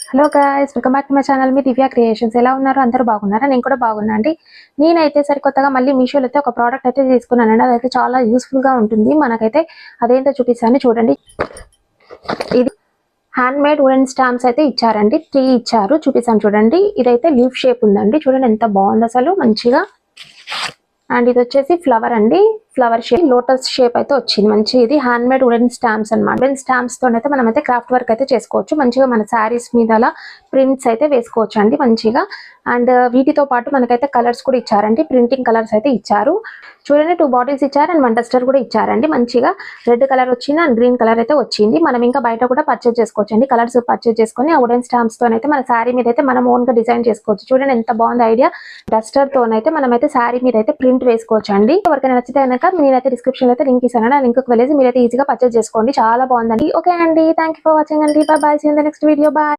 Hello guys, welcome back to my channel. Me Divya creations. ఎలా ఉన్నారు? అందరూ బాగున్నారా? నేను కూడా బాగున్నా అండి. నేనైతే సరికొత్తగా మళ్ళీ మీషోలో అయితే ఒక ప్రోడక్ట్ అయితే తీసుకున్నానండి. అదైతే చాలా యూస్ఫుల్ గా ఉంటుంది మనకైతే. అదేంటో చూపిస్తాను చూడండి. ఇది హ్యాండ్ మేడ్ వుడెన్ స్టాంప్స్ అయితే ఇచ్చారండి. 3 ఇచ్చారు, చూపిస్తాను చూడండి. ఇదైతే లీఫ్ షేప్ ఉందండి, చూడండి ఎంత బాగుంది అసలు, మంచిగా. అండ్ ఇది వచ్చేసి ఫ్లవర్ అండి, ఫ్లవర్ షేప్, లోటస్ షేప్ అయితే వచ్చింది. మంచి ఇది హ్యాండ్ మేడ్ వుడెన్ స్టాంప్స్ అనమాట. వుడెన్ స్టాంప్స్ తో అయితే మనం అయితే క్రాఫ్ట్ వర్క్ అయితే చేసుకోవచ్చు. మంచిగా మన శారీస్ మీద అలా ప్రింట్స్ అయితే వేసుకోవచ్చు అండి మంచిగా. అండ్ వీటితో పాటు మనకైతే కలర్స్ కూడా ఇచ్చారండి, ప్రింటింగ్ కలర్స్ అయితే ఇచ్చారు. చూడండి 2 బాటిల్స్ ఇచ్చారు అండ్ 1 డస్టర్ కూడా ఇచ్చారండి. మంచిగా రెడ్ కలర్ వచ్చింది అండ్ గ్రీన్ కలర్ అయితే వచ్చింది. మనం ఇంకా బయట కూడా పర్చేజ్ చేసుకోవచ్చు అండి. కలర్స్ పర్చేజ్ చేసుకొని ఆ వుడెన్ స్టాంప్స్ తోనైతే మన శారీ మీద అయితే మనం ఓన్ గా డిజైన్ చేసుకోవచ్చు. చూడండి ఎంత బాగుంది ఐడియా. డస్టర్ తోనైతే మనం అయితే శారీ మీద అయితే ప్రింట్ వేసుకోవచ్చు అండి. ఎవరికైనా నచ్చితే కనుక నేనైతే డిస్క్రిప్షన్ లో అయితే లింక్ ఇస్తాను. ఆ లింక్ కి వెళ్ళేసి మీరైతే ఈజీగా పర్చేజ్ చేసుకోండి. చాలా బాగుందండి. ఓకే అండి, థ్యాంక్ యూ ఫర్ వాచింగ్ అండి. Bye bye, see you in the next video. By.